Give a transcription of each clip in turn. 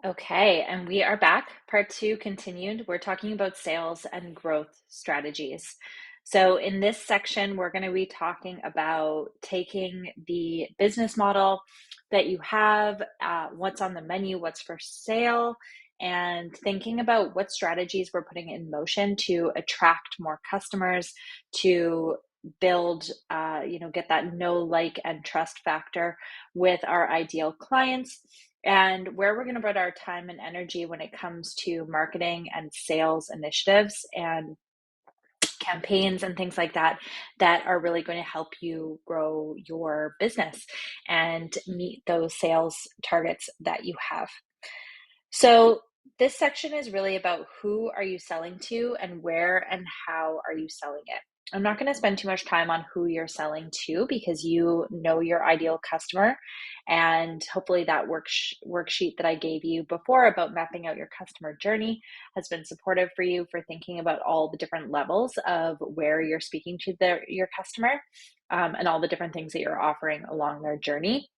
Okay, and we are back. Part two continued. We're talking about sales and growth strategies. So, in this section, we're going to be talking about taking the business model that you have, what's on the menu, what's for sale, and thinking about what strategies we're putting in motion to attract more customers, to build, get that know, like, and trust factor with our ideal clients and where we're going to put our time and energy when it comes to marketing and sales initiatives and campaigns and things like that that are really going to help you grow your business and meet those sales targets that you have. So this section is really about who are you selling to and where and how are you selling it. I'm not going to spend too much time on who you're selling to because you know your ideal customer. And hopefully, that worksheet that I gave you before about mapping out your customer journey has been supportive for you for thinking about all the different levels of where you're speaking to your customer and all the different things that you're offering along their journey.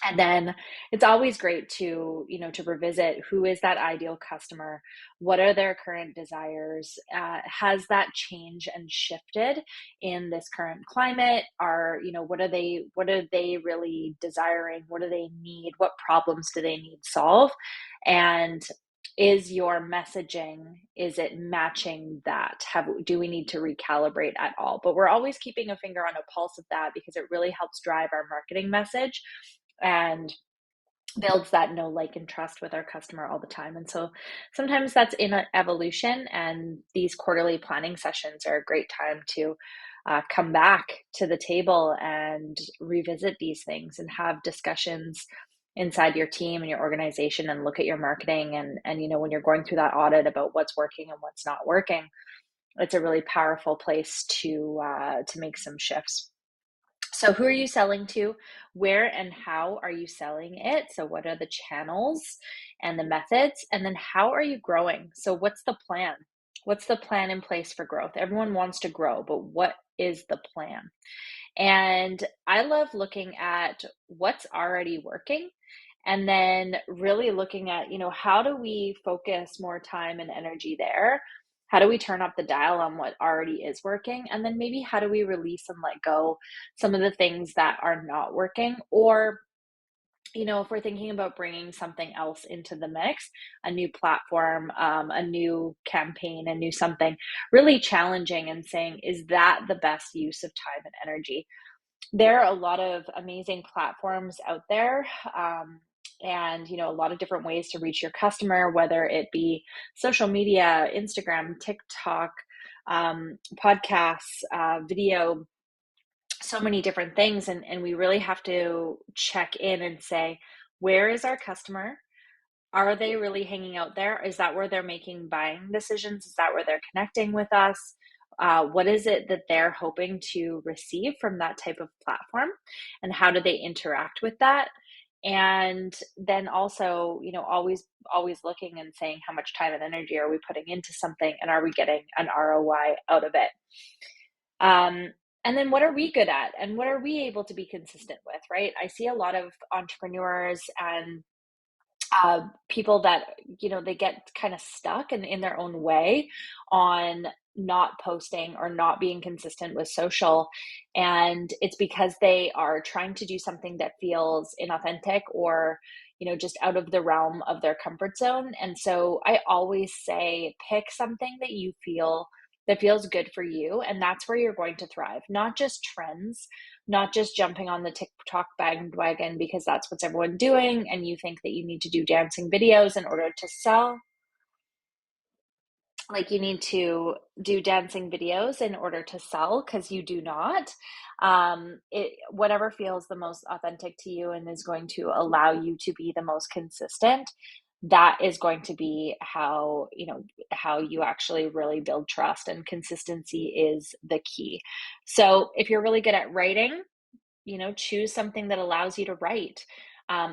And then it's always great to, to revisit who is that ideal customer? What are their current desires? Has that changed and shifted in this current climate? What are they really desiring? What do they need? What problems do they need solved? And is your messaging, is it matching that? Do we need to recalibrate at all? But we're always keeping a finger on a pulse of that because it really helps drive our marketing message and builds that know, like, and trust with our customer all the time. And so sometimes that's in an evolution, and these quarterly planning sessions are a great time to come back to the table and revisit these things and have discussions inside your team and your organization and look at your marketing and when you're going through that audit about what's working and what's not working, it's a really powerful place to make some shifts. So, who are you selling to? Where and how are you selling it? So, what are the channels and the methods? And then, how are you growing? So, what's the plan? What's the plan in place for growth? Everyone wants to grow, but what is the plan? And I love looking at what's already working and then really looking at, how do we focus more time and energy there? How do we turn up the dial on what already is working? And then maybe how do we release and let go some of the things that are not working? Or, if we're thinking about bringing something else into the mix, a new platform, a new campaign, a new something really challenging and saying, is that the best use of time and energy? There are a lot of amazing platforms out there. And a lot of different ways to reach your customer, whether it be social media, Instagram, TikTok, podcasts, video, so many different things. And we really have to check in and say, where is our customer? Are they really hanging out there? Is that where they're making buying decisions? Is that where they're connecting with us? What is it that they're hoping to receive from that type of platform? And how do they interact with that? And then also, always looking and saying, how much time and energy are we putting into something? And are we getting an ROI out of it? And then what are we good at? And what are we able to be consistent with, right? I see a lot of entrepreneurs and people that they get kind of stuck in their own way on not posting or not being consistent with social, and it's because they are trying to do something that feels inauthentic or just out of the realm of their comfort zone. And so I always say, pick something that you feel that feels good for you, and that's where you're going to thrive. Not just trends, not just jumping on the TikTok bandwagon because that's what's everyone doing, and you think that you need to do dancing videos in order to sell. Like, you need to do dancing videos in order to sell, because you do not. Whatever feels the most authentic to you and is going to allow you to be the most consistent, that is going to be how you actually really build trust, and consistency is the key. So if you're really good at writing, choose something that allows you to write.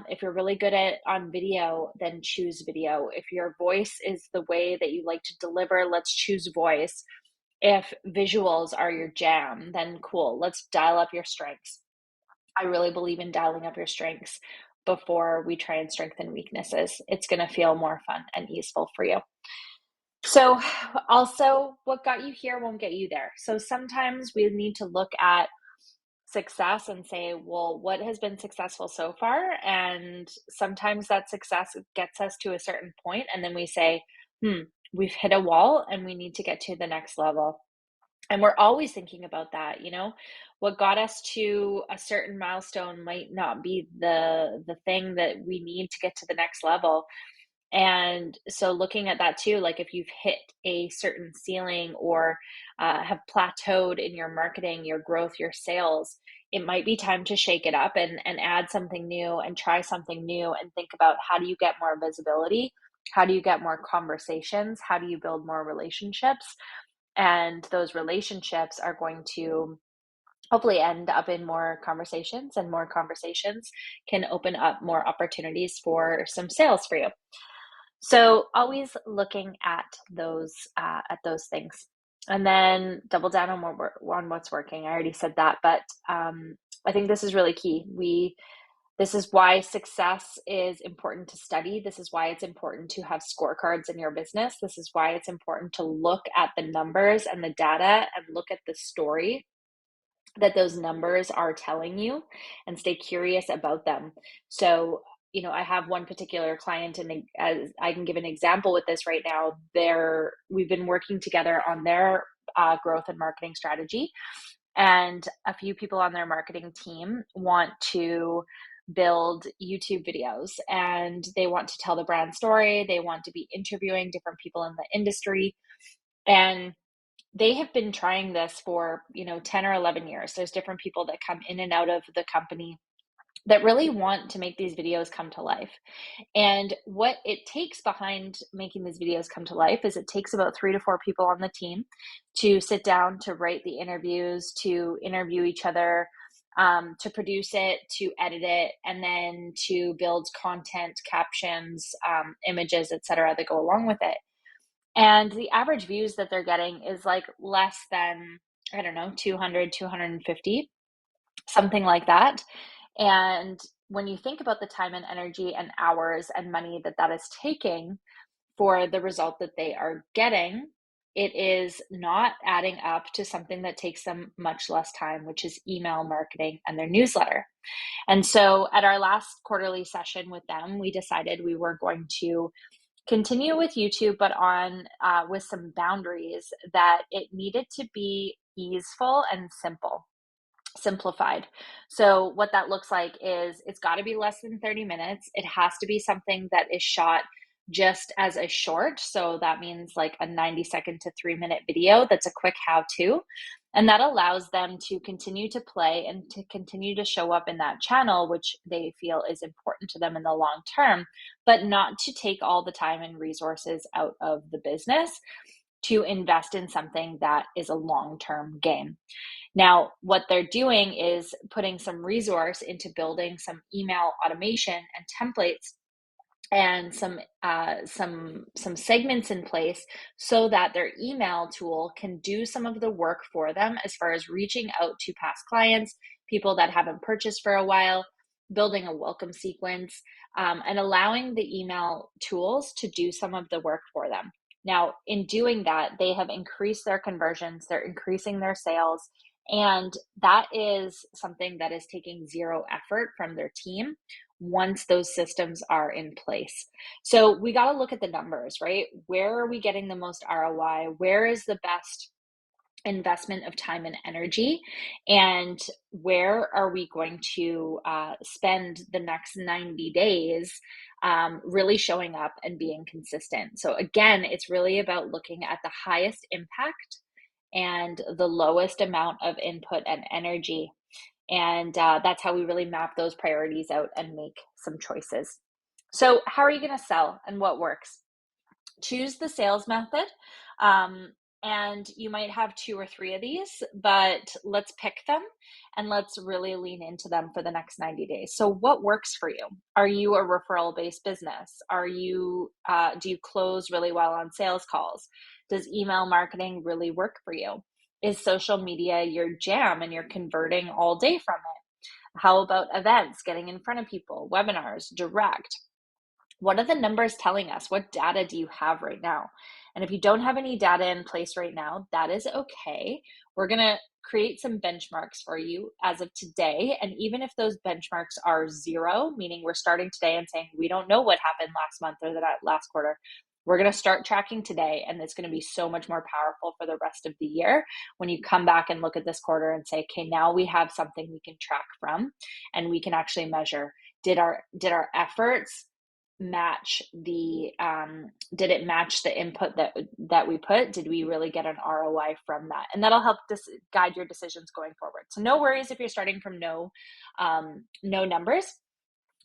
If you're really good at on video, then choose video. If your voice is the way that you like to deliver, let's choose voice. If visuals are your jam, then cool, let's dial up your strengths. I really believe in dialing up your strengths before we try and strengthen weaknesses. It's going to feel more fun and easeful for you. So, also, what got you here won't get you there. So, sometimes we need to look at success and say, well, what has been successful so far? And sometimes that success gets us to a certain point, and then we say, we've hit a wall and we need to get to the next level. And we're always thinking about that, what got us to a certain milestone might not be the thing that we need to get to the next level. And so looking at that too, like if you've hit a certain ceiling or have plateaued in your marketing, your growth, your sales, it might be time to shake it up and add something new and try something new and think about, how do you get more visibility? How do you get more conversations? How do you build more relationships? And those relationships are going to hopefully end up in more conversations, and more conversations can open up more opportunities for some sales for you. So always looking at those things, and then double down on what's working. I already said that, but I think this is really key. This is why success is important to study. This is why it's important to have scorecards in your business. This is why it's important to look at the numbers and the data and look at the story that those numbers are telling you, and stay curious about them. So, I have one particular client, and as I can give an example with this right now, we've been working together on their growth and marketing strategy. And a few people on their marketing team want to build YouTube videos, and they want to tell the brand story. They want to be interviewing different people in the industry. And they have been trying this for 10 or 11 years. There's different people that come in and out of the company that really want to make these videos come to life. And what it takes behind making these videos come to life is it takes about 3 to 4 people on the team to sit down, to write the interviews, to interview each other, to produce it, to edit it, and then to build content, captions, images, etc., that go along with it. And the average views that they're getting is like less than, I don't know, 200, 250, something like that. And when you think about the time and energy and hours and money that is taking for the result that they are getting, it is not adding up to something that takes them much less time, which is email marketing and their newsletter. And so at our last quarterly session with them, we decided we were going to continue with YouTube, but on with some boundaries, that it needed to be easeful and simplified. So what that looks like is it's got to be less than 30 minutes. It has to be something that is shot just as a short. So that means like a 90-second to 3-minute video that's a quick how-to. And that allows them to continue to play and to continue to show up in that channel, which they feel is important to them in the long term, but not to take all the time and resources out of the business to invest in something that is a long-term game. Now, what they're doing is putting some resource into building some email automation and templates and some segments in place, so that their email tool can do some of the work for them as far as reaching out to past clients, people that haven't purchased for a while, building a welcome sequence, and allowing the email tools to do some of the work for them. Now, in doing that, they have increased their conversions, they're increasing their sales, and that is something that is taking zero effort from their team once those systems are in place. So we got to look at the numbers, right? Where are we getting the most ROI? Where is the best investment of time and energy? And where are we going to spend the next 90 days really showing up and being consistent? So again, it's really about looking at the highest impact and the lowest amount of input and energy. And that's how we really map those priorities out and make some choices. So how are you going to sell, and what works? Choose the sales method. And you might have 2 or 3 of these, but let's pick them and let's really lean into them for the next 90 days. So what works for you? Are you a referral based business? Do you close really well on sales calls? Does email marketing really work for you? Is social media your jam and you're converting all day from it? How about events, getting in front of people, webinars, direct? What are the numbers telling us? What data do you have right now? And if you don't have any data in place right now, that is okay. We're going to create some benchmarks for you as of today. And even if those benchmarks are zero, meaning we're starting today and saying we don't know what happened last month or that last quarter, we're going to start tracking today. And it's going to be so much more powerful for the rest of the year when you come back and look at this quarter and say, okay, now we have something we can track from and we can actually measure. Did our efforts match the did it match the input that we put? Did we really get an ROI from that? And that'll help guide your decisions going forward. So no worries if you're starting from no numbers,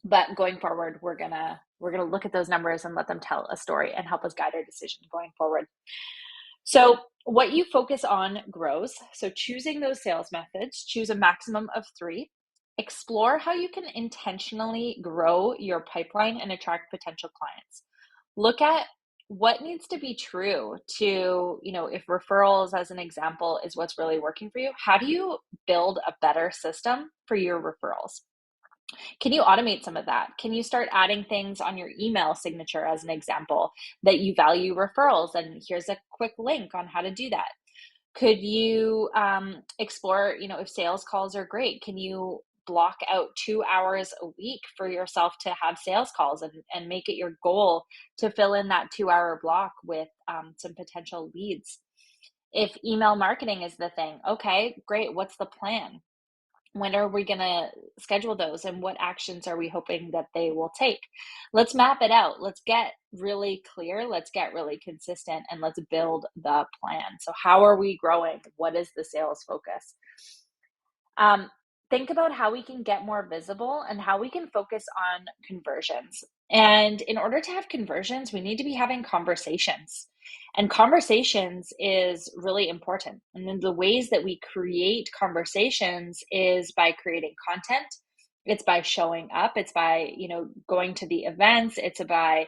but going forward we're gonna look at those numbers and let them tell a story and help us guide our decisions going forward. So what you focus on grows. So choosing those sales methods, choose a maximum of 3. Explore how you can intentionally grow your pipeline and attract potential clients. Look at what needs to be true to, if referrals, as an example, is what's really working for you. How do you build a better system for your referrals? Can you automate some of that? Can you start adding things on your email signature, as an example, that you value referrals? And here's a quick link on how to do that. Could you explore, if sales calls are great, can you block out 2 hours a week for yourself to have sales calls and make it your goal to fill in that 2-hour block with some potential leads? If email marketing is the thing, okay, great. What's the plan? When are we going to schedule those, and what actions are we hoping that they will take? Let's map it out. Let's get really clear. Let's get really consistent, and let's build the plan. So how are we growing? What is the sales focus? Think about how we can get more visible and how we can focus on conversions. And in order to have conversions, we need to be having conversations. And conversations is really important. And then the ways that we create conversations is by creating content. It's by showing up. It's by, going to the events. It's by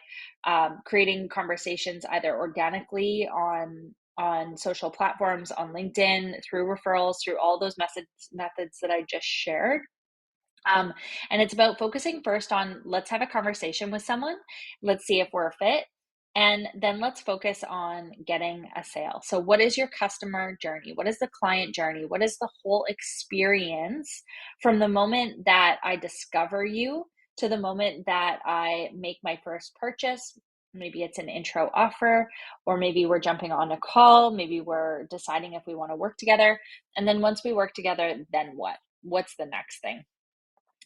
creating conversations either organically on social platforms, on LinkedIn, through referrals, through all those methods that I just shared. And it's about focusing first on, let's have a conversation with someone. Let's see if we're a fit. And then let's focus on getting a sale. So what is your customer journey? What is the client journey? What is the whole experience from the moment that I discover you to the moment that I make my first purchase? Maybe it's an intro offer, or maybe we're jumping on a call. Maybe we're deciding if we want to work together. And then once we work together, then what? What's the next thing?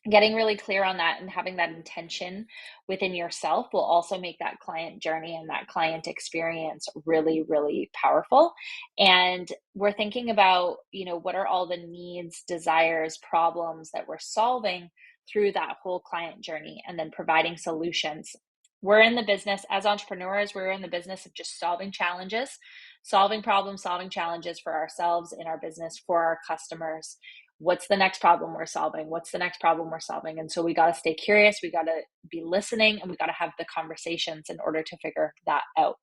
Getting really clear on that and having that intention within yourself will also make that client journey and that client experience really, really powerful. And we're thinking about, what are all the needs, desires, problems that we're solving through that whole client journey, and then providing solutions. We're in the business as entrepreneurs, we're in the business of just solving challenges, solving problems, solving challenges for ourselves in our business, for our customers. What's the next problem we're solving? What's the next problem we're solving? And so we got to stay curious. We got to be listening, and we got to have the conversations in order to figure that out.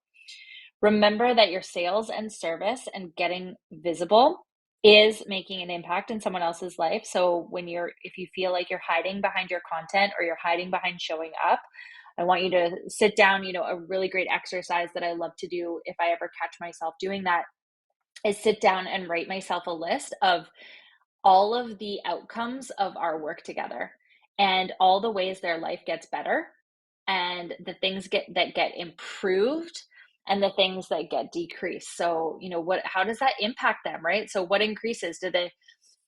Remember that your sales and service and getting visible is making an impact in someone else's life. So if you feel like you're hiding behind your content or you're hiding behind showing up, I want you to sit down. A really great exercise that I love to do if I ever catch myself doing that is sit down and write myself a list of all of the outcomes of our work together and all the ways their life gets better, and the things that get improved, and the things that get decreased. So, how does that impact them, right? So what increases?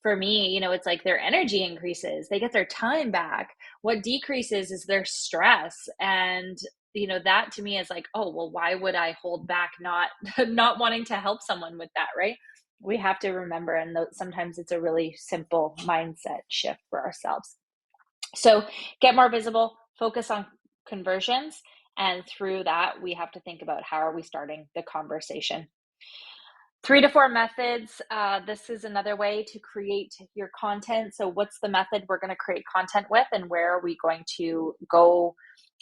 For me, it's like their energy increases, they get their time back. What decreases is their stress. And that to me is like, oh, well, why would I hold back not not wanting to help someone with that, right? We have to remember, and sometimes it's a really simple mindset shift for ourselves. So get more visible, focus on conversions, and through that we have to think about how are we starting the conversation. 3 to 4 methods. This is another way to create your content. So what's the method we're going to create content with, and where are we going to go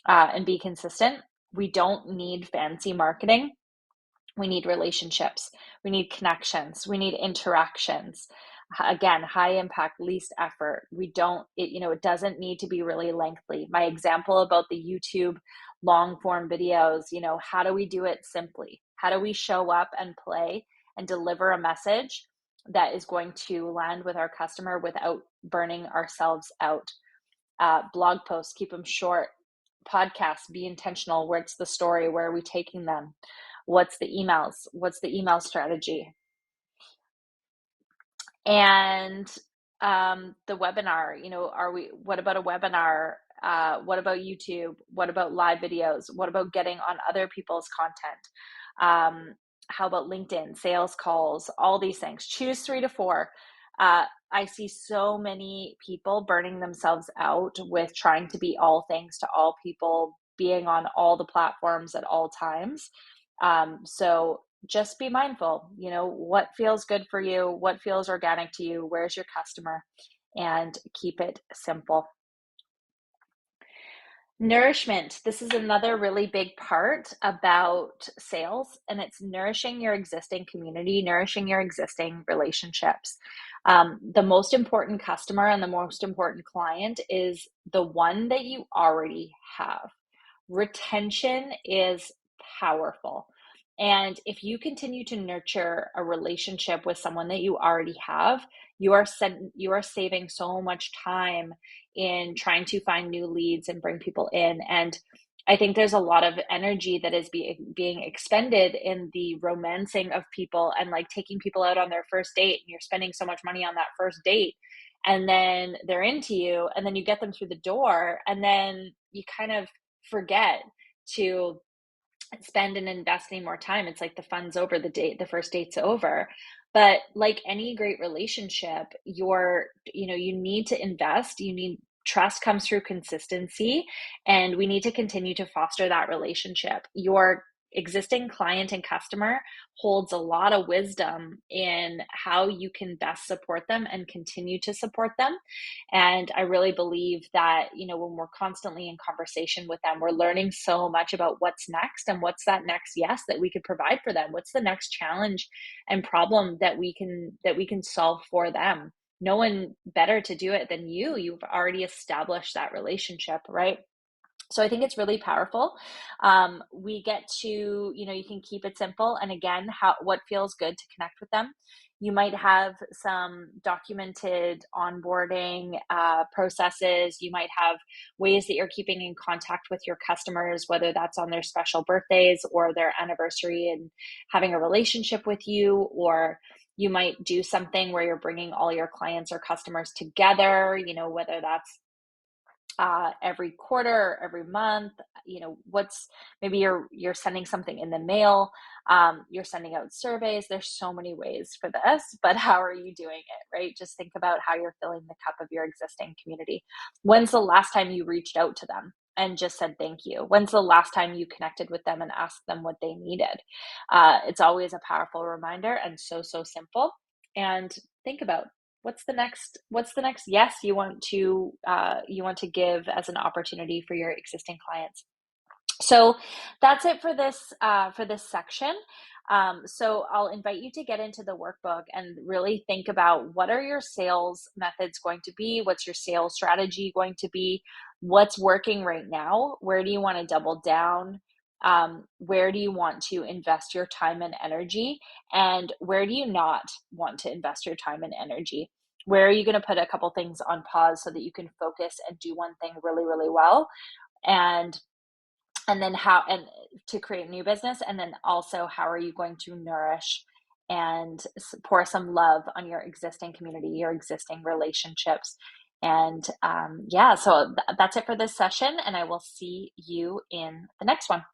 and be consistent? We don't need fancy marketing. We need relationships. We need connections. We need interactions. Again, high impact, least effort. We don't, it doesn't need to be really lengthy. My example about the YouTube long form videos, how do we do it simply? How do we show up and play and deliver a message that is going to land with our customer without burning ourselves out? Blog posts, keep them short. Podcasts, be intentional. What's the story? Where are we taking them? What's the emails? What's the email strategy? And the webinar, what about a webinar? What about YouTube? What about live videos? What about getting on other people's content? How about LinkedIn, sales calls, all these things? Choose 3 to 4. I see so many people burning themselves out with trying to be all things to all people, being on all the platforms at all times. So just be mindful, what feels good for you, what feels organic to you, where's your customer, and keep it simple. Nourishment. This is another really big part about sales, and it's nourishing your existing community, nourishing your existing relationships. The most important customer and the most important client is the one that you already have. Retention is powerful. And if you continue to nurture a relationship with someone that you already have, you are saving so much time in trying to find new leads and bring people in. And I think there's a lot of energy that is being expended in the romancing of people and like taking people out on their first date. And you're spending so much money on that first date. And then they're into you, and then you get them through the door, and then you kind of forget to spend and invest any more time. It's like the fun's over, the first date's over. But like any great relationship, you need to invest. Trust comes through consistency, and we need to continue to foster that relationship. Your existing client and customer holds a lot of wisdom in how you can best support them and continue to support them. And I really believe that, when we're constantly in conversation with them, we're learning so much about what's next and what's that next yes that we could provide for them. What's the next challenge and problem that we can solve for them. No one better to do it than you. You've already established that relationship, right? So I think it's really powerful. We get to, you can keep it simple. And again, what feels good to connect with them. You might have some documented onboarding processes. You might have ways that you're keeping in contact with your customers, whether that's on their special birthdays or their anniversary and having a relationship with you, or you might do something where you're bringing all your clients or customers together, whether that's every quarter, every month, what's maybe you're sending something in the mail, you're sending out surveys. There's so many ways for this, but how are you doing it, right? Just think about how you're filling the cup of your existing community. When's the last time you reached out to them and just said thank you? When's the last time you connected with them and asked them what they needed? It's always a powerful reminder and so simple. And think about what's the next yes you want to give as an opportunity for your existing clients. So that's it for this section. So I'll invite you to get into the workbook and really think about, what are your sales methods going to be? What's your sales strategy going to be? What's working right now? Where do you want to double down? Where do you want to invest your time and energy? And where do you not want to invest your time and energy? Where are you going to put a couple things on pause so that you can focus and do one thing really, really well? And then and to create new business. And then also, how are you going to nourish and pour some love on your existing community, your existing relationships? And so that's it for this session, and I will see you in the next one.